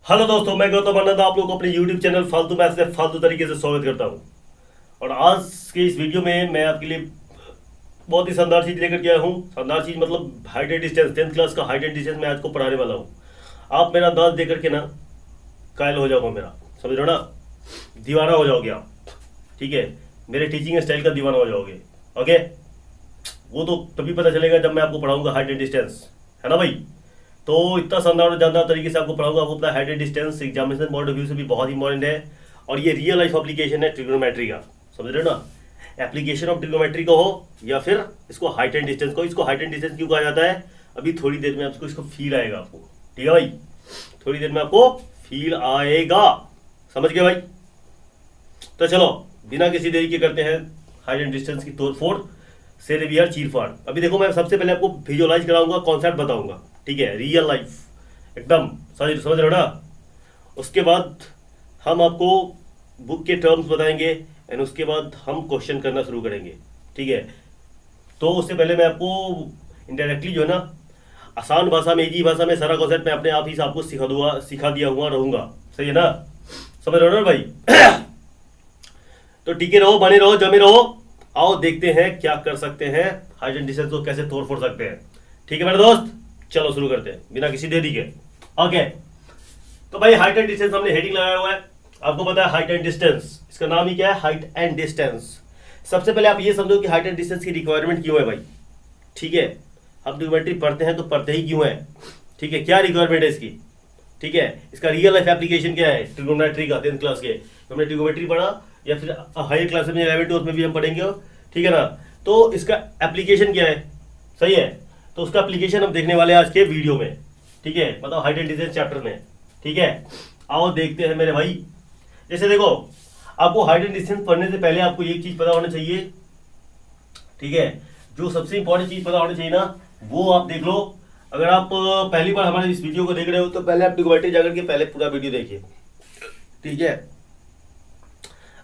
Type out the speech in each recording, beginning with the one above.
Hello दोस्तों, मैं गौतम आनंद आप लोग को अपने यूट्यूब चैनल फालतू मैथ्स में फालतू तरीके से स्वागत करता हूं। और आज के इस वीडियो में मैं आपके लिए बहुत ही शानदार चीज़ लेकर के आया हूं। शानदार चीज़ मतलब height and distance, 10th class का हाइट एंड डिस्टेंस मैं आज को पढ़ाने वाला हूं। आप मेरा दांत दे करके ना कायल हो जाओगे, मेरा समझ रहे हो ना, दीवाना हो जाओगे आप। ठीक है, मेरे टीचिंग स्टाइल का दीवाना हो जाओगे। ओके, वो तो तभी पता चलेगा जब मैं आपको पढ़ाऊंगा हाइट एंड डिस्टेंस, है ना भाई। तो इतना शानदार और जानदार तरीके से आपको पढ़ाऊंगा। आपको अपना height and distance examination point of view से भी बहुत इंपॉर्टेंट है। और ये रियल लाइफ एप्लीकेशन है ट्रिग्नोमेट्री का, समझ रहे हो ना। एप्लीकेशन ऑफ ट्रिग्नोमेट्री को हो या फिर इसको हाइट एंड डिस्टेंस को। इसको हाइट एंड डिस्टेंस क्यों कहा जाता है, अभी थोड़ी देर में आपको इसको फील आएगा आपको। ठीक है भाई, थोड़ी देर में आपको फील आएगा, समझ गए भाई। तो चलो बिना किसी देरी के करते हैं हाइट एंड डिस्टेंस की तोड़ फोड़ से रिवियर चीरफाड़। अभी देखो, मैं सबसे पहले आपको विजुअलाइज कराऊंगा, कॉन्सेप्ट बताऊंगा। ठीक है, रियल लाइफ एकदम समझ रहे हो ना। उसके बाद हम आपको बुक के टर्म्स बताएंगे एंड उसके बाद हम क्वेश्चन करना शुरू करेंगे। ठीक है, तो उससे पहले मैं आपको इंडायरेक्टली जो है ना आसान भाषा में, इजी भाषा में सारा कॉन्सेप्ट मैं अपने आप ही से आपको सिखा दिया हुआ रहूंगा। सही है ना, समझ रहे हो ना भाई। तो टिके रहो, बने रहो, जमे रहो। आओ देखते हैं क्या कर सकते हैं, हाइट एंड डिस्टेंस को कैसे तोड़ फोड़ सकते हैं। ठीक है मेरे दोस्त, चलो शुरू करते हैं बिना किसी देरी के। ओके, तो भाई हाइट एंड डिस्टेंस हमने हेडिंग लगाया हुआ है। आपको पता है हाइट एंड डिस्टेंस, इसका नाम ही क्या है, हाइट एंड डिस्टेंस। सबसे पहले आप ये समझो कि हाइट एंड डिस्टेंस की रिक्वायरमेंट क्यों है भाई। ठीक है, हम ट्रिग्नोमेट्री पढ़ते हैं तो पढ़ते ही क्यों है। ठीक है, क्या रिक्वायरमेंट है इसकी। ठीक है, इसका रियल लाइफ एप्लीकेशन क्या है ट्रिग्नोमेट्री का 10th क्लास के। हमने ट्रिग्नोमेट्री पढ़ा या फिर हायर क्लास में 11 12 में भी हम पढ़ेंगे। ठीक है ना, तो इसका एप्लीकेशन क्या है, सही है। तो उसका एप्लीकेशन हम देखने वाले हैं आज के वीडियो में। ठीक है, मतलब हाइट एंड डिस्टेंस चैप्टर में। ठीक है, आओ देखते हैं मेरे भाई। जैसे देखो, आपको हाइट एंड डिस्टेंस पढ़ने से पहले आपको एक चीज पता होना चाहिए। ठीक है, जो सबसे इंपॉर्टेंट चीज पता होनी चाहिए ना, वो आप देख लो। अगर आप पहली बार हमारे इस वीडियो को देख रहे हो तो पहले आप ट्रिग्नोमेट्री जाकर के पहले पूरा वीडियो देखिए। ठीक है,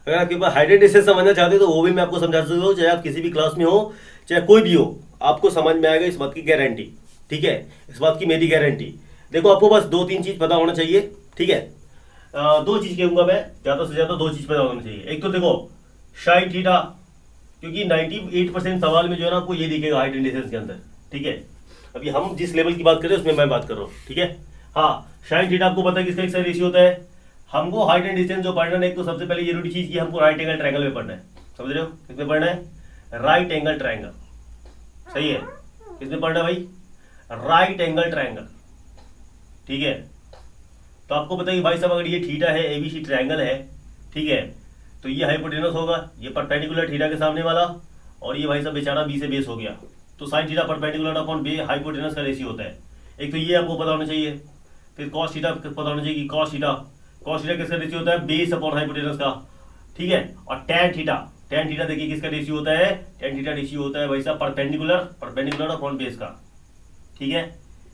अगर आपके पास हाइट एंड डिस्टेंस समझना चाहते हो तो वो भी मैं आपको समझा सकता हूँ। चाहे आप किसी भी क्लास में हो, चाहे कोई भी हो, आपको समझ में आएगा, इस बात की गारंटी। ठीक है, इस बात की मेरी गारंटी। देखो, आपको बस 2-3 चीज पता होना चाहिए। ठीक है, 2 चीज कहूंगा मैं, ज्यादा से ज्यादा 2 चीज पता होना चाहिए। एक तो देखो साइन थीटा, क्योंकि 98% सवाल में जो है ना आपको ये दिखेगा हाइट एंड डिस्टेंस के अंदर। ठीक है, अभी हम जिस लेवल की बात कर रहे हैं उसमें मैं बात कर रहा हूँ। ठीक है, हाँ, साइन थीटा आपको पता है किसका एक रेशियो होता है। हमको हाइट एंड डिस्टेंस जो पढ़ना है, एक तो सबसे पहले जरूरी चीज की हमको राइट एंगल ट्रायंगल में पढ़ना है। समझ रहे हो, किसमें पढ़ना है, राइट एंगल ट्रायंगल। सही है, किसमें पढ़ना है भाई, राइट एंगल ट्रायंगल। ठीक है, तो आपको पता है कि भाई साहब अगर ये थीटा है, एबीसी ट्रायंगल है, ठीक है, तो ये हाइपोटेनस होगा, ये परपेंडिकुलर थीटा के सामने वाला, और ये भाई साहब बेचारा बी से बेस हो गया। तो साइन थीटा परपेंडिकुलर अपॉन बे हाइपोटेनस का रेशियो होता है। एक तो ये आपको पता होना चाहिए। फिर कॉस थीटा पता होना चाहिए कि कॉस थीटा किसका रेशियो होता है, बेस अपॉन हाइपोटेनस का। ठीक है, और टैन थीटा देखिए किसका रेशियो होता है, टैन थीटा रेशियो होता है भाई साहब परपेंडिकुलर अपॉन बेस का। ठीक है,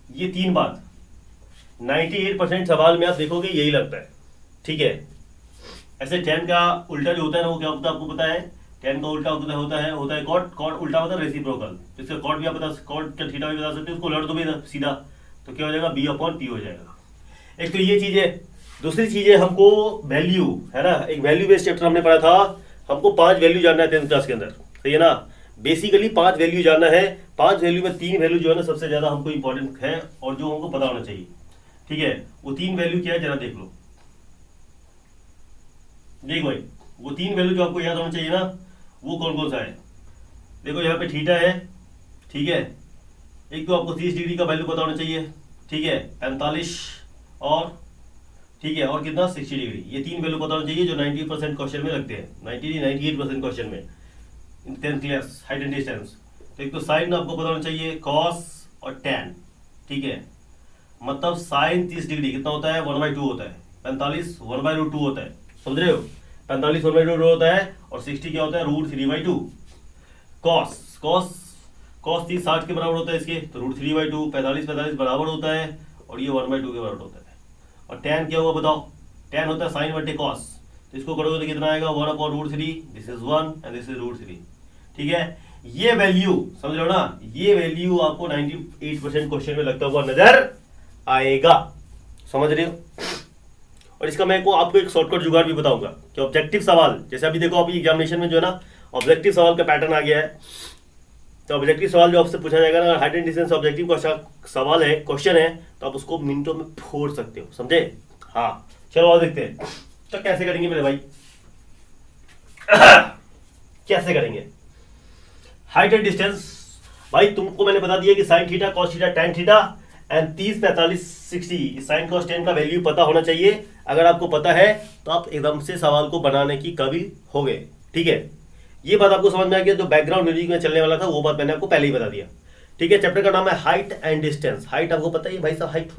ये 3 बात 98% सवाल में आप देखोगे यही लगता है। ठीक है, ऐसे टैन का उल्टा जो होता है ना, वो क्या होता है आपको पता है। टैन का उल्टा होता है कॉट उल्टा होता है रेसिप्रोकल। इसका कॉट भी आप बता, कॉट का थीटा भी बता सकते हो, उसको उलट दो भी सीधा, तो क्या हो जाएगा, बी अपॉन पी हो जाएगा। एक तो ये चीज है। दूसरी चीज है, हमको वैल्यू है ना, एक वैल्यू बेस्ड चैप्टर हमने पढ़ा था। हमको 5 वैल्यू जानना है 10th क्लास के अंदर। सही है ना, बेसिकली 5 वैल्यू जानना है। 5 वैल्यू में 3 वैल्यू जो है ना सबसे ज्यादा हमको इंपॉर्टेंट है और जो हमको पता होना चाहिए। ठीक है, वो 3 वैल्यू क्या है जरा देख लो। देख भाई, वो 3 वैल्यू जो आपको याद होना चाहिए ना, वो कौन कौन सा है। देखो यहाँ पे थीटा है। ठीक है, एक तो आपको 30 डिग्री का वैल्यू पता होना चाहिए। ठीक है, 45 और ठीक है, और कितना 60 डिग्री। ये 3 वैल्यू पता होना चाहिए जो 90% क्वेश्चन में लगते हैं, 98% क्वेश्चन में 10th class height and distance. तो एक तो साइन आपको पता होना चाहिए, कॉस और टैन। ठीक है, मतलब साइन 30 डिग्री कितना होता है, 1/2 होता है। 45 1/2 होता है, समझ रहे हो। 45 1/2 होता है और 60 क्या होता है, √3/2। कॉस 30 60 के बराबर होता है इसके, तो √3/2। 45 बराबर होता है और ये 1/2 के बराबर होता है। और टैन क्या हुआ बताओ, टैन होता है साइन बटे कॉस। तो इसको करोगे तो कितना आएगा, 1/√3। This is 1 and this is √3। ठीक है, ये वैल्यू समझ लो ना, ये वैल्यू आपको 98% क्वेश्चन में लगता हुआ नजर आएगा। समझ रहे हो। और इसका मैं को आपको एक शॉर्टकट जुगाड़ भी बताऊंगा कि ऑब्जेक्टिव सवाल, जैसे अभी देखो अभी एग्जामिनेशन में जो है ना ऑब्जेक्टिव सवाल का पैटर्न आ गया है। तो ऑब्जेक्टिव सवाल जो आपसे पूछा जाएगा ना, हाइट एंड डिस्टेंस ऑब्जेक्टिव का सवाल है, क्वेश्चन है, तो आप उसको मिनटों में फोड़ सकते हो, समझे। हाँ चलो और देखते हैं तो कैसे करेंगे मेरे भाई। कैसे करेंगे हाइट एंड डिस्टेंस। भाई तुमको मैंने बता दिया कि sine theta, cos theta, tan theta and 30, 45, 60 sine cos tan का वैल्यू पता होना चाहिए। अगर आपको पता है तो आप एकदम से सवाल को बनाने की काबिल हो गए, ठीक है। ये बात आपको समझ में आ गया। जो बैकग्राउंड म्यूजिक में चलने वाला था वो बात मैंने आपको पहले ही बता दिया, ठीक है। चैप्टर का नाम है हाइट एंड डिस्टेंस। हाइट आपको पता है ये भाई साहब हाइट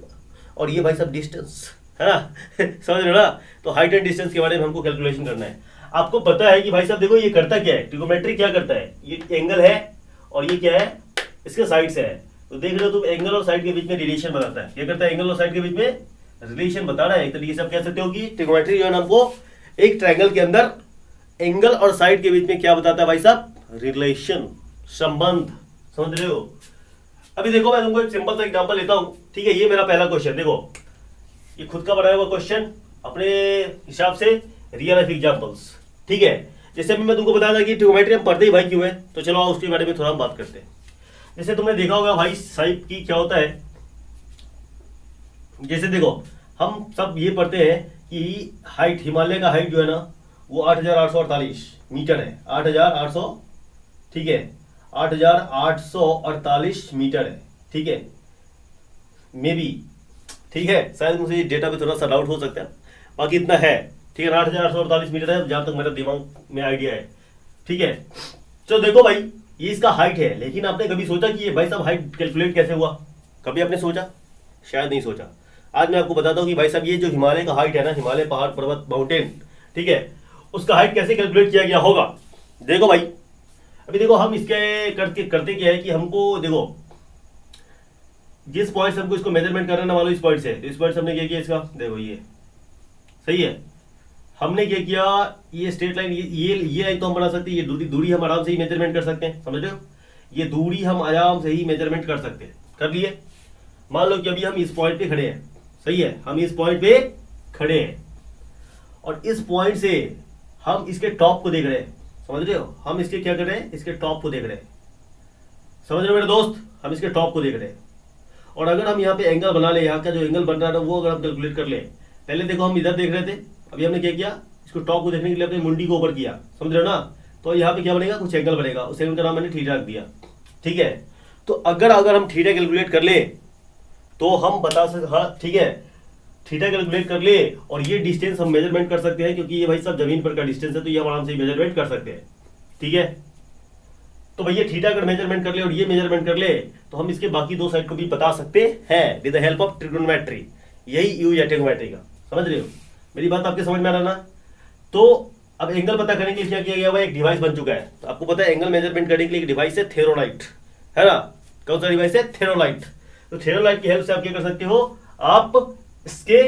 और ये भाई साहब डिस्टेंस, है ना। समझ रहे हो ना। तो हाइट एंड डिस्टेंस के बारे में हमको कैलकुलेशन करना है। आपको पता है कि भाई साहब देखो ये करता क्या है, ट्रिगोनोमेट्री क्या करता है, ये एंगल है और ये क्या है, इसके साइड से है। तो देख रहे हो तुम, एंगल और साइड के बीच में रिलेशन बताता है। क्या करता है, एंगल और साइड के बीच में रिलेशन बता रहा है। एक तरीके से आप कह सकते हो कि ट्रिगोनोमेट्री जो है ना हमको एक ट्रायंगल के अंदर एंगल और साइड के बीच में क्या बताता है भाई साहब, रिलेशन, संबंध। समझ रहे हो। अभी देखो मैं तुमको एक सिंपल सा एग्जांपल लेता हूं, ठीक है। ये मेरा पहला क्वेश्चन, देखो ये खुद का बनाया हुआ क्वेश्चन अपने हिसाब से, रियल लाइफ एग्जांपल्स, ठीक है। जैसे मैं तुमको बताया था कि ट्रिगोनोमेट्री हम पढ़ते ही भाई क्यों है, तो चलो उसके बारे में थोड़ा हम बात करते हैं। जैसे तुमने देखा होगा भाई साइड की क्या होता है, जैसे देखो हम सब ये पढ़ते हैं कि हाइट, हिमालय का हाइट जो है ना वो 8,848 मीटर है। 8,800, ठीक है, 8,848 मीटर है, ठीक है, मे बी, ठीक है। शायद मुझे डेटा पे थोड़ा सा डाउट हो सकता है, बाकी इतना है, ठीक है। 8,848 मीटर है जहां तक मेरा दिमाग में आइडिया है, ठीक है। तो देखो भाई ये इसका हाइट है, लेकिन आपने कभी सोचा कि ये भाई साहब हाइट कैलकुलेट कैसे हुआ, कभी आपने सोचा, शायद नहीं सोचा। आज मैं आपको बताता हूँ कि भाई साहब ये जो हिमालय का हाइट है ना, हिमालय पहाड़ पर्वत माउंटेन, ठीक है, उसका हाइट कैसे कैलकुलेट किया गया होगा। देखो भाई अभी देखो हम इसके करते क्या है कि हमको देखो जिस पॉइंट से हमको इसको मेजरमेंट करना ना, वालों इस पॉइंट से, तो इस पॉइंट से हमने क्या किया, इसका देखो ये सही है, हमने क्या किया, ये स्ट्रेट लाइन, ये लाइन तो हम बना सकते हैं, ये दूरी हम आराम से ही मेजरमेंट कर सकते हैं, समझ रहे हो। ये दूरी हम आराम से ही मेजरमेंट कर सकते हैं, कर लिए। मान लो कि अभी हम इस पॉइंट पे खड़े हैं, सही है, हम इस पॉइंट पे खड़े हैं और इस पॉइंट से हम इसके टॉप को देख रहे हैं, समझ रहे हो। हम इसके क्या कर रहे हैं, इसके टॉप को देख रहे हैं, समझ रहे हो मेरे दोस्त, हम इसके टॉप को देख रहे हैं। और अगर हम यहाँ पे एंगल बना ले, यहाँ का जो एंगल बन रहा है वो अगर हम कैलकुलेट कर ले, पहले देखो हम इधर देख रहे थे, अभी हमने क्या किया, इसको टॉप को देखने के लिए अपनी मुंडी को ऊपर किया, समझ रहे हो ना। तो यहाँ पे क्या बनेगा, कुछ एंगल बनेगा, उस एंगल का नाम मैंने थीटा रख दिया, ठीक है। तो अगर हम थीटा कैलकुलेट कर ले तो हम बता सकते, हाँ ठीक है, थीटा कैलकुलेट कर ले और ये डिस्टेंस हम मेजरमेंट कर सकते हैं, क्योंकि ये भाई सब जमीन पर का डिस्टेंस है, तो ये हम आराम से मेजरमेंट कर सकते हैं, ठीक है। तो भैया थीटा अगर मेजरमेंट कर ले और ये मेजरमेंट कर ले तो हम इसके बाकी दो साइड को भी बता सकते हैं with the help of trigonometry. यही यूज है ट्रिगोनोमेट्री का, समझ रहे हो। मेरी बात आपके समझ में आ रहा ना। तो अब एंगल पता करने के लिए क्या किया गया हुआ, एक डिवाइस बन चुका है। तो आपको पता है एंगल मेजरमेंट करने के लिए एक डिवाइस है थेरोलाइट, है ना। कौन सा डिवाइस है, थेरोलाइट। तो थेरोलाइट की हेल्प से आप क्या कर सकते हो, आप इसके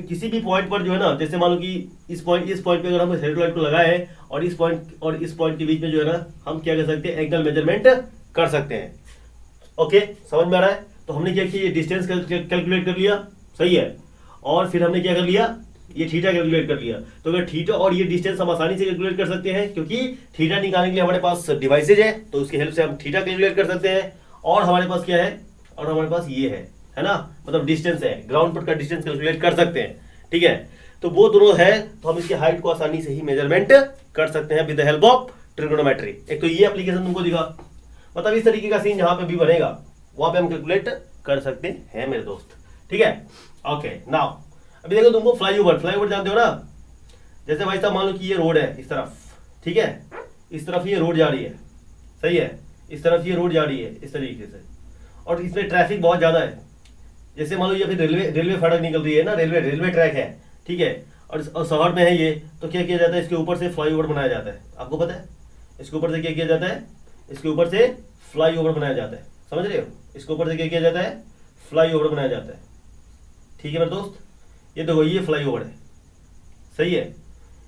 किसी भी पॉइंट पर जो है ना, जैसे मान लो कि इस पॉइंट पे अगर हम थेरोलाइट को लगाए और इस पॉइंट के बीच में जो है ना, हम क्या कर सकते हैं, एंगल मेजरमेंट कर सकते हैं। ओके, समझ में आ रहा है। तो हमने क्या किया, ये डिस्टेंस कैलकुलेट कर लिया, सही है, और फिर हमने क्या कर लिया, ये थीटा कैलकुलेट कर लिया। तो अगर थीटा और ये डिस्टेंस हम आसानी से कैलकुलेट कर सकते हैं, क्योंकि थीटा निकालने के लिए हमारे पास डिवाइसेज है, तो उसकी हेल्प से हम थीटा कैलकुलेट कर सकते हैं। और हमारे पास क्या है, और हमारे पास ये है ना, मतलब डिस्टेंस है, ग्राउंड पर का डिस्टेंस कैलकुलेट कर सकते हैं, ठीक है। तो वो दोनों है, तो हम इसकी हाइट को आसानी से ही मेजरमेंट कर सकते हैं with the help of trigonometry. एक तो ये एप्लीकेशन तुमको दिखा, मतलब इस तरीके का सीन जहां पे भी बनेगा वहां पे हम कैलकुलेट कर सकते हैं मेरे दोस्त, ठीक है। ओके, नाउ अभी देखो तुमको फ्लाईओवर जानते हो ना। जैसे भाई साहब मान लो कि ये रोड है इस तरफ, ठीक है, इस तरफ ये रोड जा रही है, सही है, इस तरफ ये रोड जा रही है इस तरीके से, और इसमें ट्रैफिक बहुत ज्यादा है। जैसे मान लो ये फिर रेलवे फाटक निकल रही है ना, रेलवे ट्रैक है, ठीक है, और शहर में है ये, तो क्या किया जाता है, इसके ऊपर से फ्लाईओवर बनाया जाता है। आपको पता है इसके ऊपर से क्या किया जाता है, इसके ऊपर से फ्लाईओवर बनाया जाता है, समझ रहे हो। इसके ऊपर से क्या किया जाता है, फ्लाईओवर बनाया जाता है, ठीक है मेरे दोस्त। ये देखो ये फ्लाईओवर है, सही है,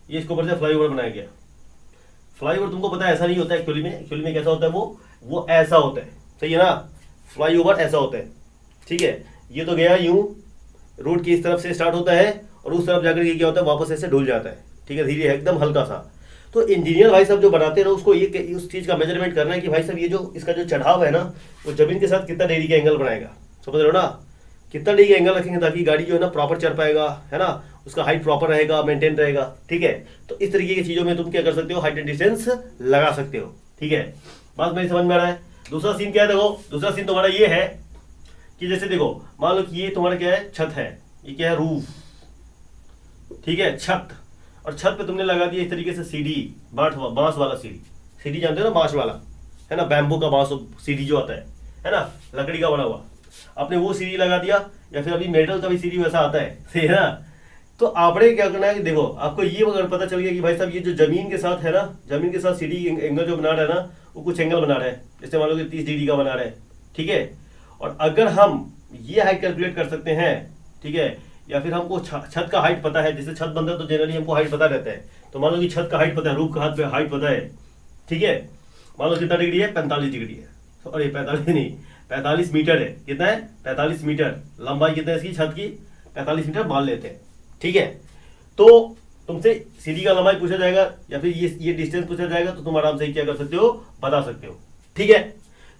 ये इसके ऊपर से फ्लाईओवर बनाया गया। फ्लाईओवर तुमको पता है ऐसा नहीं होता है एक्चुअली में कैसा होता है, वो ऐसा होता है, सही है ना। फ्लाईओवर ऐसा होता है, ठीक है। ये तो गया यूं, रोड की इस तरफ से स्टार्ट होता है और उस तरफ जाकर के क्या होता है, वापस ऐसे डुल जाता है, ठीक है, धीरे एकदम हल्का सा। तो इंजीनियर भाई साहब जो बनाते हैं ना, उसको ये उस चीज़ का मेजरमेंट करना है कि भाई साहब ये जो इसका जो चढ़ाव है ना, वो जमीन के साथ कितना डिग्री का एंगल बनाएगा, समझ रहे हो ना, कितना डिग्री का एंगल रखेंगे ताकि गाड़ी जो है ना प्रॉपर चढ़ पाएगा, है ना, उसका हाइट प्रॉपर रहेगा, मेंटेन रहेगा, ठीक है। तो इस तरीके की चीज़ों में तुम क्या कर सकते हो, हाइट एंड डिस्टेंस लगा सकते हो, ठीक है। बात मेरी समझ में आ रहा है। दूसरा सीन क्या है, देखो दूसरा सीन तुम्हारा ये है कि जैसे देखो मान लो कि ये तुम्हारा क्या है, छत है, ये क्या है, रूफ, ठीक है, छत। और छत पे तुमने लगा दिया इस तरीके से सीढ़ी, बांस वाला सीढ़ी, सीढ़ी जानते हो ना, बांस वाला, है ना, बैम्बू का बांस सीढ़ी जो आता है ना, लकड़ी का बना हुआ, आपने वो सीढ़ी लगा दिया, या फिर अभी मेटल का भी सीढ़ी वैसा आता है, सही है ना। तो आपने क्या करना है कि देखो आपको ये अगर पता चल गया कि भाई साहब ये जो जमीन के साथ है ना, जमीन के साथ सीढ़ी एंगल जो बना रहा है ना, वो कुछ एंगल बना रहा है, जैसे मान लो कि 30 डिग्री का बना रहा है, ठीक है। और अगर हम ये हाइट कैलकुलेट कर सकते हैं, ठीक है, या फिर हमको छत का हाइट पता है, जैसे छत बनता है तो जनरली हमको हाइट पता रहता है, तो मान लो कि छत का हाइट पता है, रूफ का हाथ पे हाइट पता है, ठीक है, मान लो कितना डिग्री है, 45 डिग्री है, सॉरी 45 नहीं, 45 मीटर है, कितना है, 45 मीटर, लंबाई कितना है इसकी छत की, 45 मीटर मान लेते हैं, ठीक है। तो तुमसे सीढ़ी का लंबाई पूछा जाएगा या फिर ये डिस्टेंस पूछा जाएगा, तो तुम आराम से क्या कर सकते हो, बता सकते हो, ठीक है।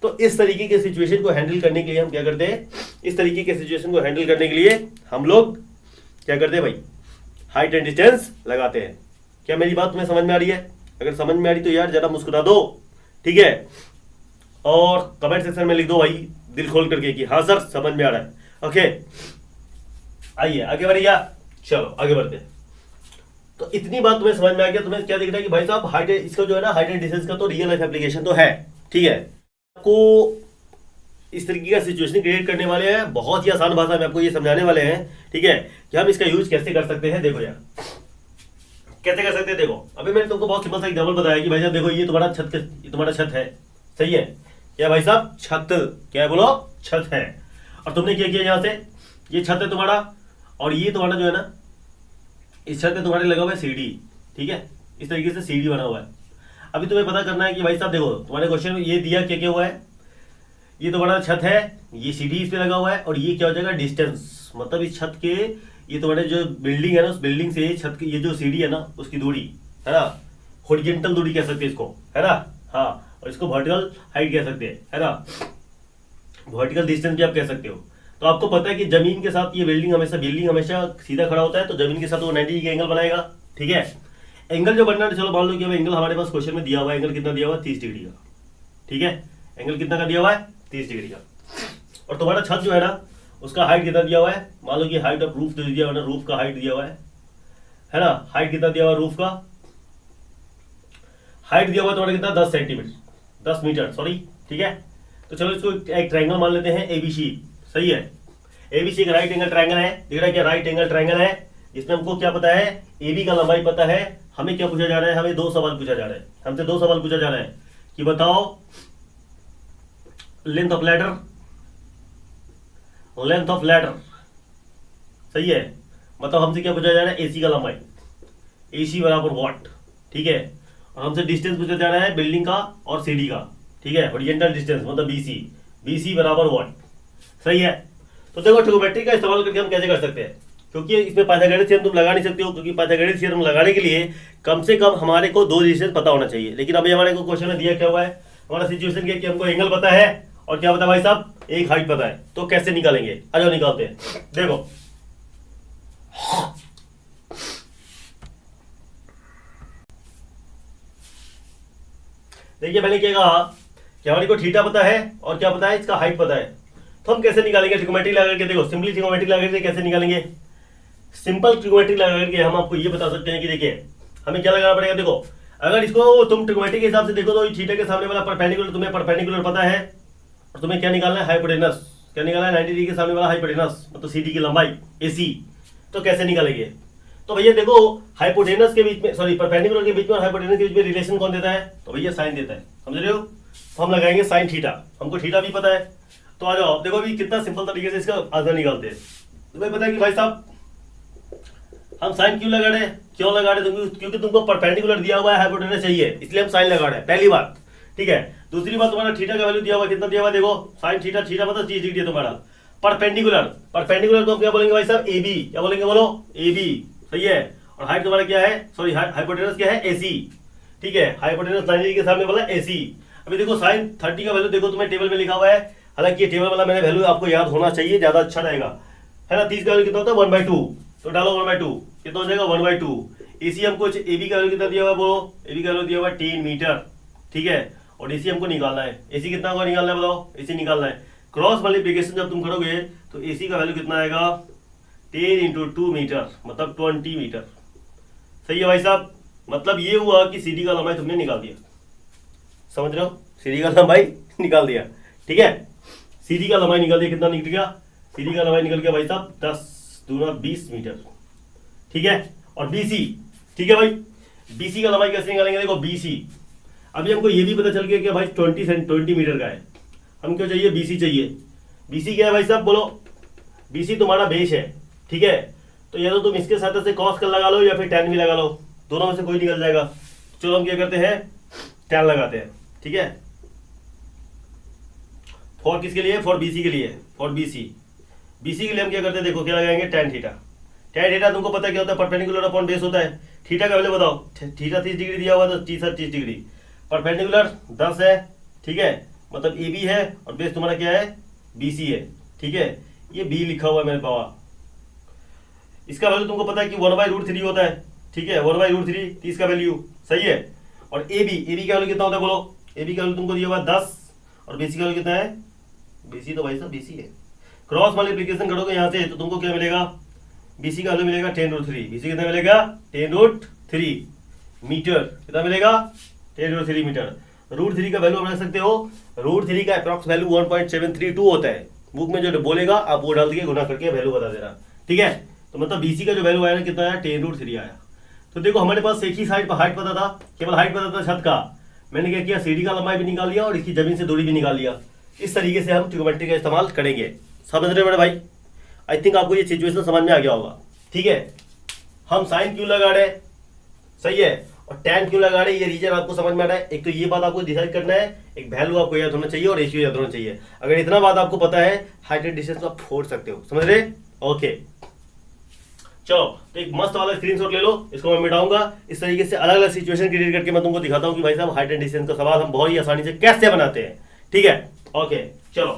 तो इस तरीके के सिचुएशन को हैंडल करने के लिए हम क्या करते हैं, इस तरीके के सिचुएशन को हैंडल करने के लिए हम लोग क्या करते हैं भाई, हाइट एंड डिस्टेंस लगाते हैं। क्या मेरी बात तुम्हें समझ में आ रही है? अगर समझ में आ रही तो यार जरा मुस्कुरा दो, ठीक है, और कमेंट सेक्शन में लिख दो भाई दिल खोल करके कि हाँ सर समझ में आ रहा है। ओके, आइए आगे बढ़िए, चलो आगे बढ़ते हैं। तो इतनी बात तुम्हें समझ में आ गया, तुम्हें क्या दिख रहा है कि भाई साहब हाइट, इसका जो है ना हाइट एंड डिस्टेंस का तो रियल लाइफ एप्लीकेशन तो है, ठीक है। आपको इस तरीके का सिचुएशन क्रिएट करने वाले हैं, बहुत ही आसान भाषा में आपको ये समझाने वाले हैं, ठीक है, कि हम इसका यूज कैसे कर सकते हैं। देखो यार कैसे कर सकते हैं, देखो अभी मैंने तुमको बहुत सिंपल सा एग्जांपल बताया कि भाई साहब देखो ये तुम्हारा छत, ये तुम्हारा छत है, सही है, क्या भाई साहब छत, क्या है बोलो, छत है। और तुमने क्या किया, यहाँ से ये छत है तुम्हारा, और ये तुम्हारा जो है ना, इस छत पे तुम्हारे लगा हुआ है सीढ़ी, ठीक है, इस तरीके से सीढ़ी बना हुआ है। अभी तुम्हें पता करना है कि भाई साहब देखो तुम्हारे क्वेश्चन में ये दिया क्या क्या हुआ है, ये तुम्हारा छत है, ये सीढ़ी इस पे लगा हुआ है, और ये क्या हो जाएगा, डिस्टेंस, मतलब इस छत के, ये तुम्हारे जो बिल्डिंग है ना, उस बिल्डिंग से छत की ये जो सीढ़ी है ना, उसकी दूरी है ना, हॉरिजॉन्टल दूरी कह सकते हैं इसको, है ना, हाँ, और इसको वर्टिकल हाइट कह सकते हैं, है ना, वर्टिकल डिस्टेंस भी आप कह सकते हो। तो आपको पता है कि जमीन के साथ ये बिल्डिंग हमेशा सीधा खड़ा होता है, तो जमीन के साथ वो 90 डिग्री का एंगल बनाएगा, ठीक है। एंगल जो बनना है, चलो मान लो कि एंगल हमारे पास क्वेश्चन में दिया हुआ है, एंगल कितना दिया हुआ है, 30 डिग्री का, ठीक है, एंगल कितना का दिया हुआ है, 30 डिग्री का। और तुम्हारा छत जो है ना, उसका हाइट कितना दिया हुआ है, मान लो कि हाइट ऑफ रूफ दिया हुआ है ना, रूफ का हाइट दिया हुआ है ना, हाइट कितना दिया हुआ है, रूफ का हाइट दिया हुआ है तुम्हारा कितना, 10 सेंटीमीटर, 10 मीटर सॉरी, ठीक है। तो चलो इसको एक ट्रायंगल मान लेते हैं एबीसी, सही है, एबीसी एक राइट एंगल ट्रायंगल है, दिख रहा है क्या, राइट एंगल ट्रायंगल है। इसमें हमको क्या पता है, एबी का लंबाई पता है। हमें क्या पूछा जा रहा है, हमें दो सवाल पूछा जा रहा है, हमसे दो सवाल पूछा जा रहा है कि बताओ length of ladder, length of ladder, सही है, मतलब हमसे क्या पूछा जा रहा है, एसी का लंबाई, एसी बराबर वॉट, ठीक है। और हमसे डिस्टेंस पूछा जा रहा है बिल्डिंग का और सीढ़ी का, ठीक है, हॉरिजॉन्टल डिस्टेंस मतलब बीसी, बीसी बराबर वॉट, सही है। तो देखो ट्रिग्नोमेट्री का इस्तेमाल करके हम कैसे कर सकते हैं, क्योंकि इसमें पाइथागोरस थ्योरम तुम लगा नहीं सकते हो, क्योंकि पाइथागोरस थ्योरम लगाने के लिए कम से कम हमारे को दो डिस्टेंस पता होना चाहिए। लेकिन अभी हमारे को क्वेश्चन में दिया क्या हुआ है, हमारा सिचुएशन क्या है कि हमको एंगल पता है और क्या पता है भाई साहब, एक हाइट पता है। तो कैसे निकालेंगे, आ जाओ निकालते हैं। देखो देखिए मैंने क्या कहा कि हमारे को थीटा पता है और क्या पता है, इसका हाइट पता है। तो हम कैसे निकालेंगे, ट्रिग्नोमेट्री लगा करके। देखो सिंपली ट्रिग्नोमेट्री लगा करके कैसे निकालेंगे, सिंपल ट्रिग्नोमेट्री लगा करके हम आपको ये बता सकते हैं कि देखिए हमें क्या लगाना पड़ेगा। देखो अगर इसको तुम ट्रिग्नोमेट्री के हिसाब से देखो तो थीटा के सामने वाला परपेंडिकुलर, तुम्हें परपेंडिकुलर पता है और तुम्हें क्या निकालना है, हाइपोटेनस। क्या निकालना है, 90 डिग्री के सामने वाला हाइपोटेनस, मतलब सीडी की लंबाई एसी। तो कैसे निकालेंगे, तो भैया देखो हाइपोटेनस के बीच में, सॉरी परपेंडिकुलर के बीच में और हाइपोटेनस के बीच में रिलेशन कौन देता है, तो भैया साइन देता है, समझ रहे हो। तो हम लगाएंगे साइन थीटा, हमको थीटा भी पता है। तो आ जाओ देखो अभी कितना सिंपल तरीके से इसका आंसर निकालते हैं। तुम्हें पता है कि भाई साहब हम साइन क्यों लगा रहे हैं, क्यों लगा रहे हैं, क्योंकि तुमको परपेंडिकुलर दिया हुआ है, हाइपोटेनस चाहिए, इसलिए हम साइन लगा रहे हैं, पहली बात, ठीक है। दूसरी बात तुम्हारा थीटा का वैल्यू दिया हुआ, कितना दिया हुआ देखो, साइन थीटा, थीटा मतलब 30 डिग्री है तुम्हारा, परपेंडिकुलर, परपेंडिकुलर को हम क्या बोलेंगे भाई साहब, ए बी, क्या बोलेंगे बोलो, ए बी, सही है। और हाइट तुम्हारा क्या है, सॉरी हाइपोटेनस क्या है, एसी, ठीक है, हाइपोटेनस 90 के सामने बोला एसी। अभी देखो साइन 30 का वैल्यू देखो तुम्हें टेबल में लिखा हुआ है, हालांकि ये टेबल वाला मैंने वैल्यू आपको याद होना चाहिए, ज्यादा अच्छा रहेगा, है ना। 30 का वैल्यू कितना होता है 1/2, तो डालो 1/2, कितना हो जाएगा 1/2। एसी हमको ए बी का वैल्यू कितना दिया हुआ है बोलो, ए बी का वैल्यू दिया हुआ है 10 मीटर, ठीक है। और एसी हमको निकालना है, एसी कितना होगा निकालना है बताओ, एसी निकालना है। क्रॉस मल्टीप्लिकेशन जब तुम करोगे तो एसी का वैल्यू कितना आएगा 10 इंटू 2 मीटर, मतलब 20 मीटर, सही है भाई साहब। मतलब ये हुआ कि सीडी का लंबाई तुमने निकाल दिया, समझ रहे हो, सीडी का लंबाई निकाल दिया, ठीक है। सीडी का लंबाई निकाल दिया, कितना निकल गया, सीडी का लंबाई निकल गया भाई साहब 10 दूना 20 मीटर, ठीक है। और बीसी, ठीक है भाई, बीसी का लंबाई कैसे निकालेंगे, देखो बीसी, अभी हमको ये भी पता चल गया कि भाई 20 मीटर का है, हम क्यों चाहिए, बीसी चाहिए। बीसी क्या है भाई साहब बोलो, बीसी तुम्हारा बेस है, ठीक है। तो या तो तुम इसके साथ से कॉस कर लगा लो या फिर tan भी लगा लो, दोनों में से कोई निकल जाएगा। चलो हम क्या करते हैं, tan लगाते हैं, ठीक है। फॉर किसके लिए, फॉर बीसी के लिए, फॉर बीसी, बीसी के लिए हम क्या करते हैं, देखो क्या लगाएंगे tan थीटा। tan थीटा तुमको पता क्या होता है, परपेंडिकुलर अपॉन बेस होता है। थीटा का वैल्यू बताओ, थीटा 30 डिग्री दिया हुआ तो 30 डिग्री, परपेंडिकुलर 10 है, ठीक है, मतलब ए बी है और बेस तुम्हारा क्या है बीसी है, ठीक है। ये बी लिखा हुआ है मेरे पास, इसका वैल्यू तुमको पता है कि 1/√3 होता है, ठीक है, 1/√3 30 का वैल्यू, सही है। और ए बी का वैल्यू कितना होता है बोलो, ए बी का वैल्यू तुमको दिया हुआ 10 और बीसी का वैल्यू कितना है, बीसी तो भाई साहब बीसी है। क्रॉस मल्टीप्लिकेशन करोगे यहाँ से तो तुमको क्या मिलेगा, बीसी का वैल्यू मिलेगा 10√3, बीसी कितना मिलेगा 10√3 मीटर, कितना मिलेगा 10√3 मीटर। √3 का वैल्यू रख सकते हो, √3 का अप्रॉक्स वैल्यू 1.732 होता है, बुक में जो बोलेगा आप वो डाल दिए, गुना करके वैल्यू बता देना, ठीक है। तो मतलब बीसी का जो वैल्यू आया ना कितना आया 10√3 आया। तो देखो हमारे पास एक ही साइड पर हाइट पता था, केवल हाइट पता था छत का, मैंने क्या किया सीढ़ी का लंबाई भी निकाल लिया और इसकी जमीन से दूरी भी निकाल लिया। इस तरीके से हम ट्रिग्नोमेट्री का इस्तेमाल करेंगे, समझ रहे हो मेरे भाई। आई थिंक आपको ये सिचुएशन समझ में आ गया होगा, ठीक है। हम साइन क्यों लगा रहे, सही है, और tan क्यों लगा रहे, ये रीजन आपको समझ में आ रहा है। एक तो ये बात आपको डिसाइड करना है, एक वैल्यू आपको याद होना चाहिए और रेशियो याद होना चाहिए। अगर इतना बात आपको पता है, हाइट एंड डिस्टेंस को आप फोड़ सकते हो, समझ रहे, ओके। चलो तो एक मस्त वाला स्क्रीनशॉट ले लो, इसको मैं मिटाऊंगा। इस तरीके से अलग अलग सिचुएशन क्रिएट करके मैं तुमको दिखाता हूँ कि भाई साहब हाइट एंड डिस्टेंस का सवाल हम बहुत ही आसानी से कैसे बनाते हैं, ठीक है, ओके। चलो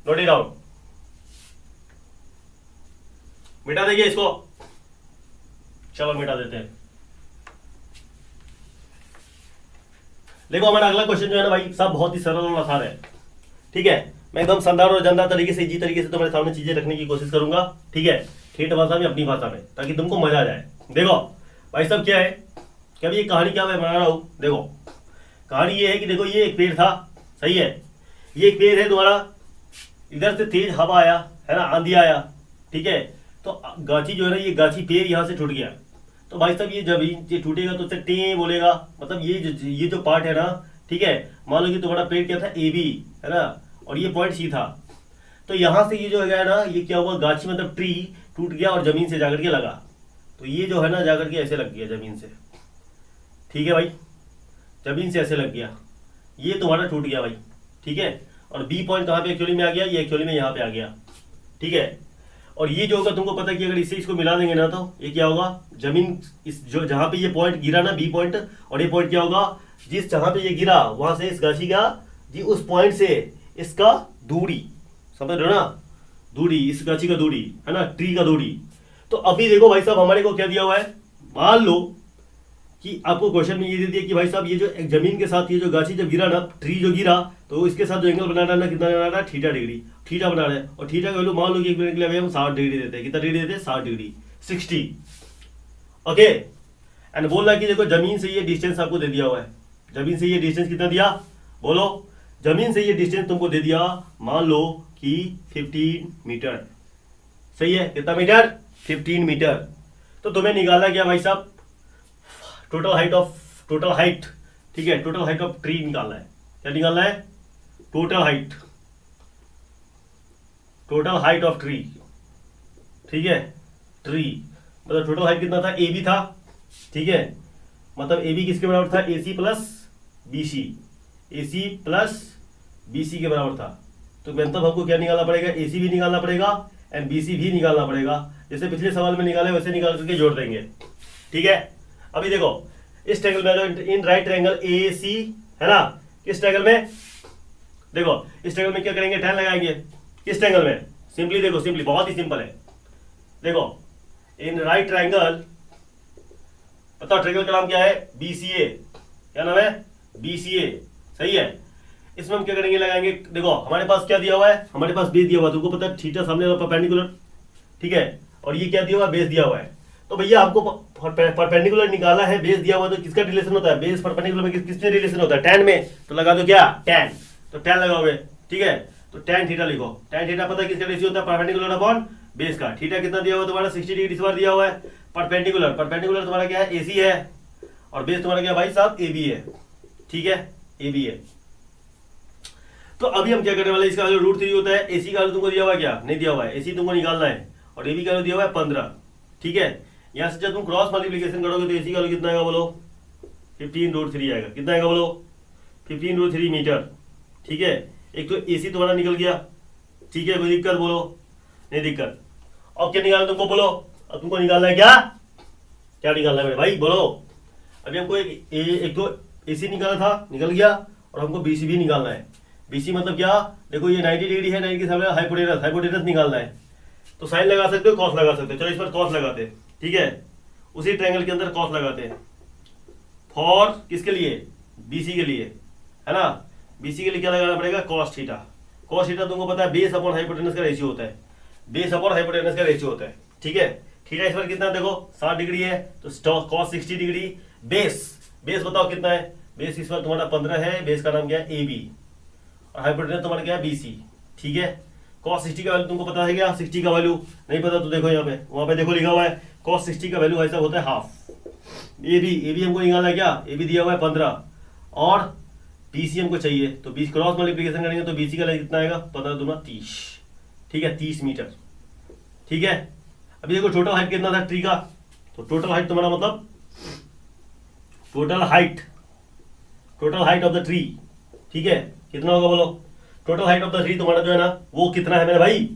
नोट इट डाउन, मिटा देंगे इसको, चलो मिटा देते हैं। देखो हमारा अगला क्वेश्चन जो है ना भाई साहब बहुत ही सरल और आसान है, ठीक है। मैं एकदम शानदार और जानदार तरीके से, इजी तरीके से तुम्हारे सामने चीजें रखने की कोशिश करूंगा, ठीक है, ठेठ भाषा में, अपनी भाषा में, ताकि तुमको मजा आ जाए। देखो भाई साहब क्या है, क्या ये कहानी क्या मैं बना रहा हूँ, देखो कहानी ये है कि देखो ये एक पेड़ था, सही है, ये एक पेड़ है तुम्हारा, इधर से तेज हवा आया, है ना, आंधी आया, ठीक है, तो गाछी जो है ना, ये गाछी पेड़ यहाँ से टूट गया। तो भाई साहब ये जब ये टूटेगा तो उससे टे बोलेगा, मतलब ये जो पार्ट है ना, ठीक है, मान लो कि तुम्हारा पेड़ क्या था ए बी, है ना, और ये पॉइंट सी था। तो यहाँ से ये जो है ना, ये क्या हुआ, गाछी मतलब ट्री टूट गया और जमीन से जाकर के लगा। तो ये जो है ना जाकर के ऐसे लग गया जमीन से, ठीक है भाई, जमीन से ऐसे लग गया, ये तुम्हारा टूट गया भाई, ठीक है। और बी पॉइंट कहाँ पे एक्चुअली में आ गया, ये एक्चुअली में यहाँ पे आ गया, ठीक है। और ये जो होगा तुमको पता है कि अगर इससे इसको मिला देंगे ना तो ये क्या होगा, जमीन इस जो जहाँ पे ये पॉइंट गिरा ना बी पॉइंट, और ये पॉइंट क्या होगा, जिस जहाँ पे ये गिरा वहां से इस गाछी का जी उस पॉइंट से इसका दूरी, समझ रहे हो ना, दूरी, इस गाछी का दूरी, है ना, ट्री का दूरी। तो अभी देखो भाई साहब हमारे को क्या दिया हुआ है, मान लो कि आपको क्वेश्चन में ये दे दिया कि भाई साहब ये जो एक जमीन के साथ ये जो गाछी जब गिरा ना, ट्री जो गिरा, तो इसके साथ जो एंगल बना रहा है ना, कितना बना रहा है, थीटा डिग्री, थीटा बना रहा है। और थीटा का वैल्यू मान लो कि एक मिनट के लिए हम 60 डिग्री देते हैं, कितना डिग्री देते हैं 60 डिग्री, 60, ओके। एंड बोल रहा है कि देखो जमीन से ये डिस्टेंस आपको दे दिया हुआ है, जमीन से ये डिस्टेंस कितना दिया बोलो, जमीन से ये डिस्टेंस तुमको दे दिया, मान लो कि 15 मीटर, सही है, कितना मीटर 15 मीटर। तो तुम्हें निकाला क्या भाई साहब, टोटल हाइट, ठीक है, टोटल हाइट ऑफ ट्री निकालना है। क्या निकालना है, टोटल हाइट ऑफ ट्री, ठीक है, ट्री मतलब टोटल हाइट कितना था, ए बी था, ठीक है, मतलब ए बी किसके बराबर था, ए सी प्लस बी सी, ए सी प्लस बी सी के बराबर था, तो मतलब हमको क्या निकालना पड़ेगा, AC भी निकालना पड़ेगा एंड BC भी निकालना पड़ेगा। जैसे पिछले सवाल में निकाले वैसे निकाल करके जोड़ देंगे। ठीक है, अभी देखो इस ट्रायंगल में जो इन राइट ट्रायंगल AC है ना, किस ट्रायंगल में, देखो इस ट्रायंगल में क्या करेंगे, tan लगाएंगे। किस ट्रायंगल में, सिंपली देखो, सिंपली बहुत ही सिंपल है। देखो इन राइट ट्रायंगल, बताओ ट्रायंगल का नाम क्या है, BCA। क्या नाम है, BCA। सही है, इसमें हम क्या करेंगे, लगाएंगे। देखो हमारे पास क्या दिया हुआ है, हमारे पास बेस दिया हुआ है, तुमको पता है थीटा सामने वाला परपेंडिकुलर, ठीक है, और ये क्या दिया हुआ है, बेस दिया हुआ है। तो भैया आपको परपेंडिकुलर निकाला है, बेस दिया हुआ है, तो किसका रिलेशन होता है, बेस परपेंडिकुलर में किसमें रिलेशन होता है, tan में। तो लगा दो क्या, tan, तो tan लगाओगे। ठीक है, तो tan थीटा लिखो। tan थीटा पता है किसका रेशियो होता है, परपेंडिकुलर अपॉन बेस का। थीटा कितना दिया हुआ है तुम्हारा, 60 डिग्री इस बार दिया हुआ है। परपेंडिकुलर, परपेंडिकुलर तुम्हारा क्या है, AC है, और बेस तुम्हारा क्या भाई साहब, AB है। ठीक है, AB है। तो अभी हम क्या करने वाले, इसका जो √3 होता है, AC का तुमको दिया हुआ है क्या, नहीं दिया हुआ है, AC तुमको निकालना है, और AB का दिया हुआ है 15। ठीक है, यहाँ से जब तुम क्रॉस मल्टीप्लिकेशन करोगे तो AC का कितना आएगा बोलो, 15√3 आएगा। कितना आएगा बोलो, 15√3 मीटर। ठीक है, एक तो AC तुम्हारा निकल गया। ठीक है, कोई दिक्कत बोलो, नहीं दिक्कत। अब क्या निकालना तुमको बोलो, अब तुमको निकालना है क्या, क्या निकालना है मेरे भाई बोलो। अभी हमको एक तो AC निकाला था, निकल गया, और हमको BC भी निकालना है। BC मतलब क्या, देखो ये 90 डिग्री है, 90 के सामने हाइपोटेनस, हाइपोटेनस निकालना है। तो साइन लगा सकते हो, कॉस लगा सकते हो। चलो इस पर कॉस लगाते हैं। ठीक है, उसी ट्रायंगल के अंदर कॉस लगाते हैं। फॉर किसके लिए, BC के लिए, है ना। BC के लिए क्या लगाना पड़ेगा, कॉस थीटा। कॉस थीटा तुमको पता है बेस अपॉन हाइपोटेनस का रेशियो होता है, बेस अपॉन हाइपोटेनस का रेशियो होता है। ठीक है, थीटा इस पर कितना, देखो 60 डिग्री है, तो कॉस 60 डिग्री। बेस, बेस बताओ कितना है, बेस इस पर तुम्हारा 15 है, बेस का नाम क्या है, AB, और हाइपोटेनस तुम्हारा क्या है, BC। ठीक है, cos 60 का वैल्यू तुमको पता है क्या, 60 का वैल्यू नहीं पता तो देखो यहाँ पे, वहां पे देखो लिखा हुआ है, cos 60 का वैल्यू ऐसा होता है हाफ। AB हमको निकालना है क्या, AB दिया हुआ है 15, और BC हमको चाहिए, तो 20 क्रॉस मल्टीप्लिकेशन करेंगे तो BC का कितना आएगा, 15 दूना 30। ठीक है, 30 मीटर। ठीक है, अभी देखो टोटल हाइट कितना था ट्री का, तो टोटल हाइट तुम्हारा मतलब total height of the tree. ठीक है, कितना होगा बोलो, total height of the tree तुम्हारा जो है ना, वो कितना है मेरे भाई,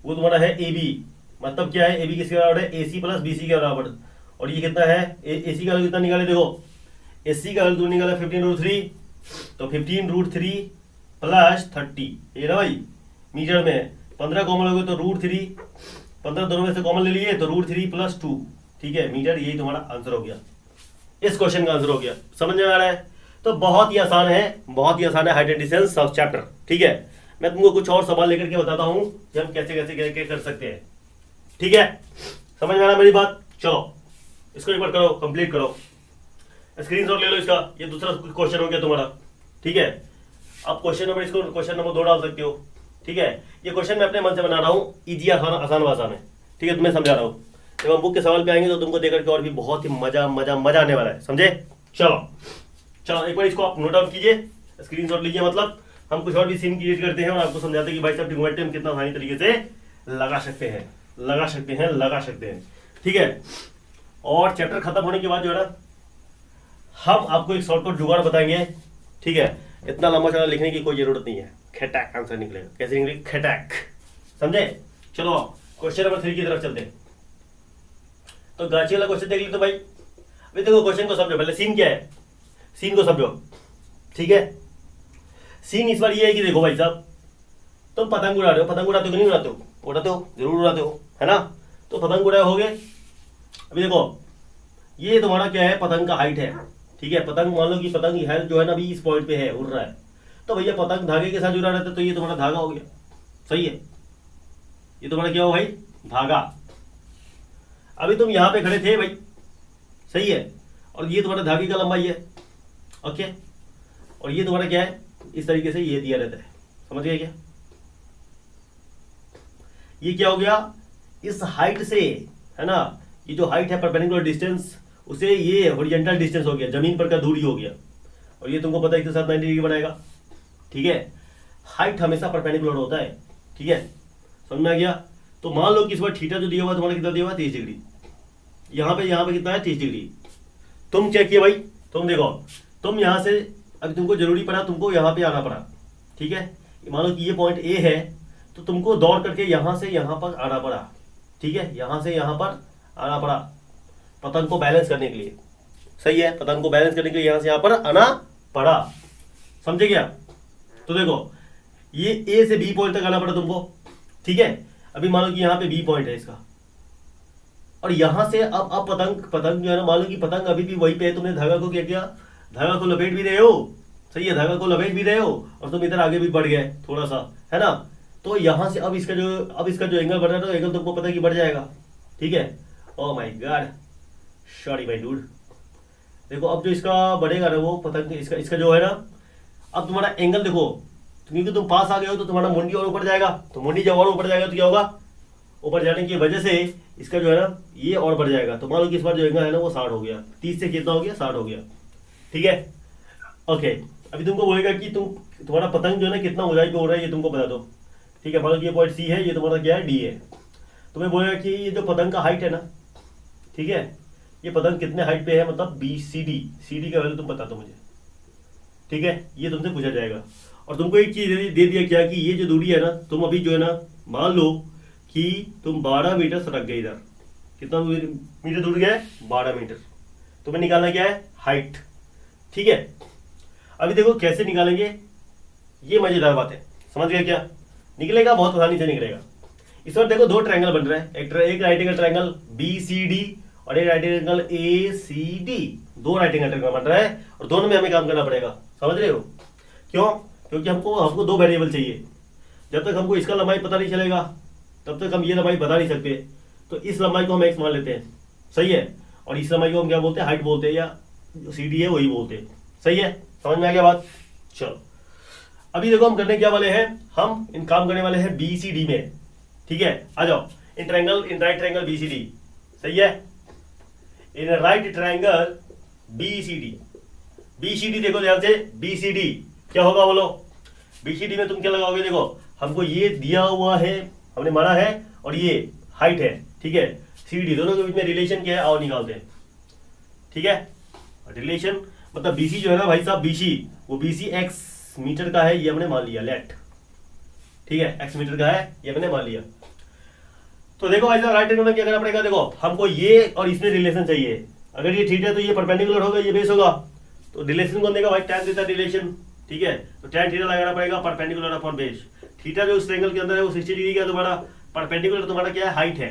वो तुम्हारा है AB। मतलब क्या है, AB किसके बराबर है, AC प्लस BC के बराबर। और ये कितना है, AC का वैल्यू कितना निकाले, देखो AC का वैल्यू निकाला 15√3, तो 15√3 प्लस 30, ये ना भाई मीटर में 15 कॉमन हो गए तो √3, 15 दोनों में से कॉमन ले लिए तो √3 प्लस 2। ठीक है, मीटर, यही तुम्हारा आंसर हो गया, इस क्वेश्चन का आंसर हो गया। समझ में आ रहा है, तो बहुत ही आसान है, बहुत ही आसान है हाइट एंड डिस्टेंस सब चैप्टर। ठीक है, मैं तुमको कुछ और सवाल लेकर के बताता हूं कि हम कैसे कैसे कैसे कर सकते हैं। ठीक है, समझ में आ रहा मेरी बात, चलो इसको एक बार करो, कंप्लीट करो, स्क्रीनशॉट ले लो इसका। ये दूसरा क्वेश्चन हो गया तुम्हारा। ठीक है, आप क्वेश्चन नंबर, इसको क्वेश्चन नंबर 2 डाल सकते हो। ठीक है, ये क्वेश्चन मैं अपने मन से बना रहा हूँ, इजी आसान भाषा में। ठीक है, तुम्हें समझा रहा हूँ, जब हम बुक के सवाल पे आएंगे तो तुमको देकर के और भी बहुत ही मजा मजा मजा आने वाला है, समझे। चलो एक बार इसको आप नोट डाउन कीजिए, स्क्रीनशॉट लीजिए। मतलब हम कुछ और भी सीन क्रिएट करते हैं और आपको समझाते हैं कि भाई साहब ट्रिग्नोमेट्री हम कितना आसानी तरीके से लगा सकते हैं। ठीक है, और चैप्टर खत्म होने के बाद जो है ना, हम आपको एक शॉर्टकट जुगाड़ बताएंगे। ठीक है, इतना लंबा चौड़ा लिखने की कोई जरूरत नहीं है, खटैक आंसर निकलेगा। कैसे निकलेगा, खटैक, समझे। चलो क्वेश्चन नंबर 3 की तरफ चलते हैं। तो गाची वाला क्वेश्चन देख ली तो भाई, अभी देखो क्वेश्चन को समझो, पहले सीन क्या है, सीन को समझो। ठीक है, सीन इस बार ये है कि देखो भाई साहब, तुम पतंग उड़ा रहे हो, पतंग उड़ाते हो कि नहीं उड़ाते हो, उड़ाते हो, जरूर उड़ाते हो, है ना। तो पतंग उड़ाए हो गए। अभी देखो ये तुम्हारा क्या है, पतंग का हाइट है। ठीक है, पतंग मान लो कि पतंग की हाइट जो है ना अभी इस पॉइंट पे है, उड़ रहा है, तो भैया पतंग धागे के साथ उड़ा रहे थे, तो ये तुम्हारा धागा हो गया। सही है, ये तुम्हारा क्या हो भाई, धागा। अभी तुम यहाँ पे खड़े थे भाई, सही है, और ये तुम्हारा धागे का लंबाई है। ओके, और ये तुम्हारा क्या है, इस तरीके से ये दिया रहता है, समझ गए क्या। ये क्या हो गया, इस हाइट से, है ना, ये जो हाइट है परपेंडिकुलर डिस्टेंस, उसे ये हॉरिजॉन्टल डिस्टेंस हो गया, जमीन पर का दूरी हो गया। और ये तुमको पता है इसके साथ 90 डिग्री बनाएगा। ठीक है, हाइट हमेशा परपेंडिकुलर होता है। ठीक है, समझ में आ गया। तो मान लो कि इस बार थीटा जो दिया हुआ तुम्हारा कितना दिया हुआ, 30 डिग्री। यहाँ पे कितना है, 30 डिग्री। तुम क्या किए भाई, तुम देखो, तुम यहाँ से अभी तुमको जरूरी पड़ा, तुमको यहाँ पे आना पड़ा। ठीक है, मान लो कि ये पॉइंट ए है, तो तुमको दौड़ करके यहाँ से यहाँ पर आना पड़ा, ठीक है, यहाँ से यहाँ पर आना पड़ा पतंग को बैलेंस करने के लिए। सही है, पतंग को बैलेंस करने के लिए यहाँ से यहाँ पर आना पड़ा, समझे क्या? तो देखो ये ए से बी पॉइंट तक आना पड़ा तुमको, ठीक है। अभी मान लो कि यहाँ पे बी पॉइंट है इसका, और यहाँ से अब पतंग जो है ना, मान लो कि पतंग अभी भी वहीं पे है, तुमने धागा को क्या किया, धागा को लपेट भी रहे हो, सही है, धागा को लपेट भी रहे हो, और तुम इधर आगे भी बढ़ गए थोड़ा सा, है ना। तो यहाँ से अब इसका जो एंगल बढ़ रहा है, तो एंगल तुमको पता है कि बढ़ जाएगा, ठीक है। Oh my God, sorry my dude. देखो अब जो इसका बढ़ेगा ना वो पतंग, इसका जो है ना, अब तुम्हारा एंगल देखो, क्योंकि तुम पास आ गए हो तो तुम्हारा मुंडी और ऊपर जाएगा, तो मुंडी जब और ऊपर जाएगा तो क्या होगा, ऊपर जाने की वजह से इसका जो है ना ये और बढ़ जाएगा। तो मान लो कि इस बार जो एंगल है ना वो 60 हो गया, 30 से कितना हो गया, 60 हो गया, ठीक है। ओके, अभी तुमको बोलेगा कि तुम्हारा पतंग जो है ना कितना ऊंचाई पे उड़ रहा है ये तुमको बता दो, ठीक है। मान लो कि ये पॉइंट सी है, ये तुम्हारा क्या है, डी है। तुम्हें बोलेगा कि ये जो पतंग का हाइट है ना, ठीक है, ये पतंग कितने हाइट पे है, मतलब सी डी का वैल्यू तुम बता दो मुझे, ठीक है। ये तुमसे पूछा जाएगा। और तुमको एक चीज दे दिया क्या, कि ये जो दूरी है ना, तुम अभी जो है ना, मान लो कि तुम 12 मीटर सटक गए इधर, कितना मीटर दूर गया है, 12 मीटर। तुम्हें निकालना क्या है, हाइट, ठीक है। अभी देखो कैसे निकालेंगे, ये मजेदार बात है, समझ गया क्या? निकलेगा बहुत आसानी से निकलेगा। इस बार देखो दो ट्रायंगल बन रहे हैं, एक राइट एंगल ट्रायंगल BCD और एक राइट एंगल ACD, दो राइट एंगल ट्रायंगल बन रहा है, और दोनों में हमें काम करना पड़ेगा, समझ रहे हो? क्यों? क्योंकि हमको दो वेरिएबल चाहिए। जब तक हमको इसका लंबाई पता नहीं चलेगा तब तक हम ये लंबाई बता नहीं सकते। तो इस लंबाई को हम एक्स मान लेते हैं, सही है, और इस लंबाई को हम क्या बोलते हैं, हाइट बोलते हैं, या जो CD है वही बोलते हैं, सही है। समझ में आ गया बात? चलो अभी देखो हम करने क्या वाले हैं, हम इन काम करने वाले हैं BCD में, ठीक है। आ जाओ, इन राइट ट्रायंगल BCD, सही है, इन राइट ट्रायंगल BCD देखो ध्यान से, BCD क्या होगा बोलो? BCD में तुम क्या लगाओगे, देखो हमको ये दिया हुआ है, हमने माना है, और ये हाइट है, ठीक है। CD दोनों के बीच में रिलेशन क्या है, आओ निकालते हैं, ठीक है। रिलेशन मतलब BC जो है ना भाई साहब, BC वो BC x मीटर का है, ये हमने मान लिया, लेट, ठीक है, x मीटर का है, ये हमने मान लिया। तो देखो भाई साहब राइट एंगल में क्या करना पड़ेगा, देखो हमको ये और इसमें रिलेशन चाहिए। अगर ये थीटा है तो ये परपेंडिकुलर होगा, ये बेस होगा, तो रिलेशन कौन देगा भाई, tan देता रिलेशन, ठीक है। तो tan थीटा लगाना पड़ेगा परपेंडिकुलर अपॉन बेस। थीटा जो उस ट्रायंगल के अंदर है वो 60 डिग्री का, तुम्हारा परपेंडिकुलर तुम्हारा क्या है, हाइट है।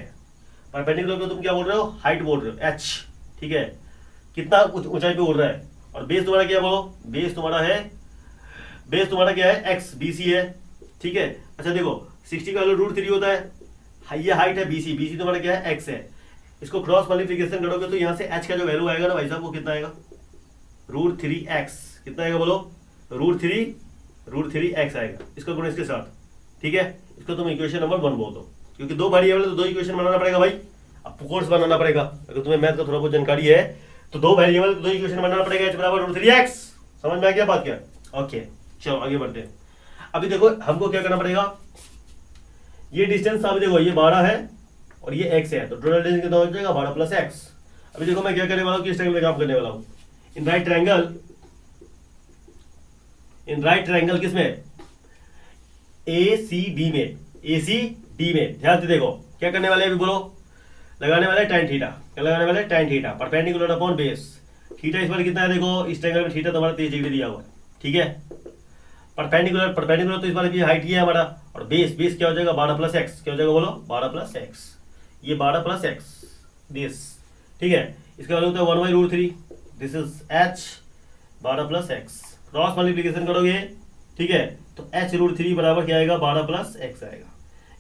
परपेंडिकुलर को तुम क्या बोल रहे हो, हाइट बोल रहे हो, h, ठीक है, कितना ऊंचाई पे उड़ रहा है। और बेस तुम्हारा क्या बोलो, बेस तुम्हारा क्या है, x, BC है, ठीक है। अच्छा देखो 60 का वैल्यू √3 होता है, ये हाइट है BC तुम्हारा क्या है, x है। इसको क्रॉस मल्टीप्लिकेशन करोगे तो यहाँ से h का जो वैल्यू आएगा ना भाई साहब, वो कितना आएगा, √3x, कितना आएगा बोलो, √3x आएगा। इसका गुण इसके साथ, ठीक है। इसको तुम इक्वेशन नंबर 1 बोल दो, क्योंकि दो वेरिएबल तो दो इक्वेशन बनाना पड़ेगा भाई, अब कोर्स बनाना पड़ेगा। अगर तुम्हें मैथ का थोड़ा बहुत जानकारी है तो दो वेरिएबल दो इक्वेशन बनाना पड़ेगा, h बराबर √3x। समझ में आ गया बात क्या? ओके चलो आगे बढ़ते हैं। अभी देखो हमको क्या करना पड़ेगा, ये डिस्टेंस अभी देखो ये 12 है और ये x है, तो टोटल डिस्टेंस कितना हो जाएगा, 12 + x। अभी देखो मैं क्या करने वाला हूँ, किस ट्रायंगल में काम करने वाला हूँ, इन राइट ट्रायंगल किसमें, ACD में। ध्यान से देखो क्या करने वाले अभी बोलो, लगाने वाले tan थीटा, क्या लगाने वाले, tan theta perpendicular upon base. Theta इस बार कितना है, देखो इस ट्रायंगल में थीटा तुम्हारा 30 डिग्री दिया हुआ है, ठीक है। परपेंडिकुलर तो इस बार की हाइट ही है हमारा, और बेस क्या हो जाएगा, 12 + x, क्या हो जाएगा बोलो, 12 + x, ये 12 + x दिस, ठीक है। इसका वैल्यू होता है 1/√3, this is h, 12 + x, cross multiplication करोगे, ठीक है, तो h √3 बराबर क्या आएगा, 12 + x आएगा।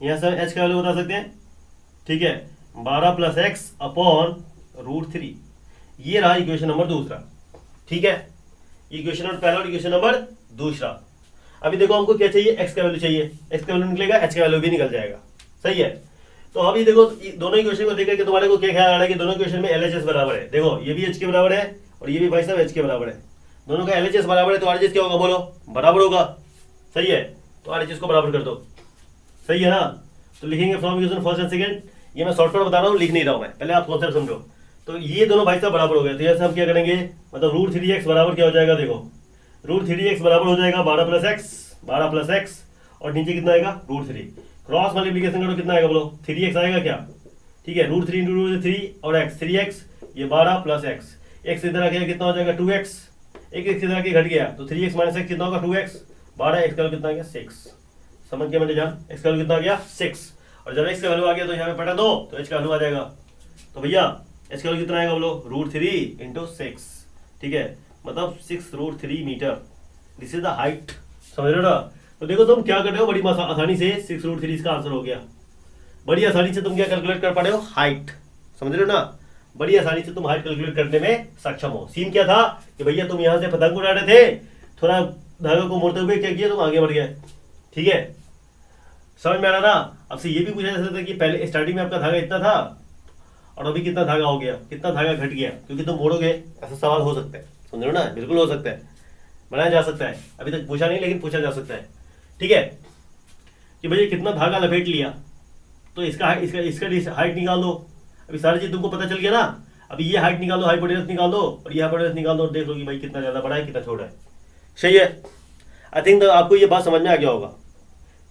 यहाँ से h का वैल्यू बता सकते हैं, ठीक है, 12 + x अपॉन √3। ये रहा इक्वेशन नंबर दूसरा, ठीक है। इक्वेशन नंबर पहला और इक्वेशन नंबर दूसरा। अभी देखो हमको क्या चाहिए, x का वैल्यू चाहिए, x का वैल्यू निकलेगा, h का वैल्यू भी निकल जाएगा, सही है। तो अभी देखो दोनों इक्वेशन को देख के तुम्हारे को क्या ख्याल आ रहा है कि दोनों इक्वेशन में LHS बराबर है। देखो ये भी h के बराबर है और ये भी भाई साहब h के बराबर है, दोनों का LHS बराबर है, तो RHS क्या होगा बोलो, बराबर होगा, सही है। तो RHS को बराबर कर दो, सही है ना। तो लिखेंगे from equation first and second, ये मैं शॉर्टकट बता रहा हूँ, लिख नहीं रहा हूँ मैं, पहले आप कॉन्सेप्ट समझो। तो ये दोनों भाई साहब बराबर हो गए, तो यहाँ से हम क्या करेंगे, मतलब √3x बराबर क्या हो जाएगा, देखो √3x बराबर हो जाएगा 12 + x, और नीचे कितना आएगा √3। क्रॉस मल्टीप्लीकेशन करो कितना आएगा बोलो 3x आएगा क्या, ठीक है। √3 इंटू √3 और x 3x, ये 12 प्लस x, x इधर आ गया कितना हो जाएगा 2x, एक x इधर आके घट गया तो 3x माइनस x कितना होगा 2x, 12 x का वैल्यू कितना आ गया 6। समझ गया मेरे जान, x का वैल्यू कितना आ गया 6। और जब x का वैल्यू आ गया तो यहाँ पे पटा दो तो h का वैल्यू आ जाएगा। तो भैया h का वैल्यू कितना आएगा बोलो √3 इंटू 6, ठीक है, मतलब 6√3 metre. This is the height, समझ रहे हो ना। तो देखो तुम क्या कर रहे हो, बड़ी आसानी से 6√3 इसका आंसर हो गया। बड़ी आसानी से तुम क्या कैलकुलेट कर पा रहे हो, हाइट, समझ रहे हो ना। बड़ी आसानी से तुम हाइट कैलकुलेट करने में सक्षम हो। सीन क्या था कि भैया तुम यहाँ से पतंग उड़ा रहे थे, थोड़ा धागे को मोड़ते हुए क्या किया तुम आगे बढ़ गए, ठीक है, समझ में आ रहा ना। अब से ये भी पूछा जा सकता है कि पहले स्टार्टिंग में आपका धागा इतना था और अभी कितना धागा हो गया, कितना धागा घट गया, क्योंकि तुम मोड़ोगे, ऐसा सवाल हो सकता है, समझ रहे हो ना, बिल्कुल हो सकता है, बनाया जा सकता है। अभी तक पूछा नहीं लेकिन पूछा जा सकता है, ठीक है, कि भैया कितना धागा लपेट लिया तो इसका हाइट निकाल दो। अभी सारी चीज तुमको पता चल गया ना। अभी ये हाइट निकाल दो, हाइपोटेनस निकाल दो और ये हाइपोटेनस निकाल दो और देख लो कि भाई कितना ज्यादा बड़ा है कितना छोटा है। सही है, आई थिंक आपको ये बात समझ में आ गया होगा,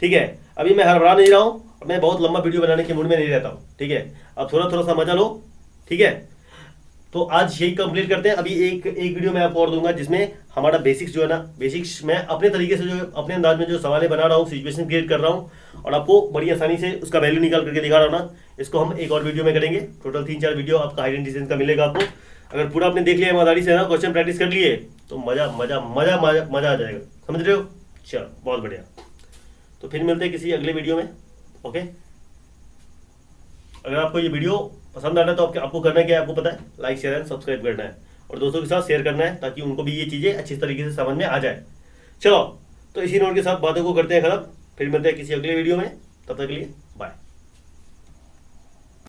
ठीक है। अभी मैं हड़बड़ा नहीं रहा हूँ और मैं बहुत लंबा वीडियो बनाने के मूड में नहीं रहता हूँ, ठीक है। अब थोड़ा थोड़ा सा मजा लो, ठीक है। तो आज यही कंप्लीट करते हैं। अभी एक वीडियो मैं आपको और दूंगा जिसमें हमारा बेसिक्स जो है ना, बेसिक्स मैं अपने तरीके से जो अपने अंदाज में जो सवाल बना रहा हूँ, सिचुएशन क्रिएट कर रहा हूँ और आपको बड़ी आसानी से उसका वैल्यू निकाल करके दिखा रहा हूँ ना। इसको हम एक और वीडियो में करेंगे। टोटल 3-4 वीडियो आपका हाइट एंड डिस्टेंस का मिलेगा आपको। अगर पूरा आपने देख लिया ईमानदारी से ना, क्वेश्चन प्रैक्टिस कर लिए तो मजा मजा मजा मजा मजा आ जाएगा, समझ रहे हो। चलो बहुत बढ़िया, तो फिर मिलते हैं किसी अगले वीडियो में, ओके। अगर आपको ये वीडियो पसंद आ रहा है तो आपको करना क्या है, आपको पता है, लाइक शेयर एंड सब्सक्राइब करना है और दोस्तों के साथ शेयर करना है ताकि उनको भी ये चीज़ें अच्छी तरीके से समझ में आ जाए। चलो, तो इसी नोट के साथ बातों को करते हैं खत्म। फिर मिलते हैं किसी अगले वीडियो में, तब तक के लिए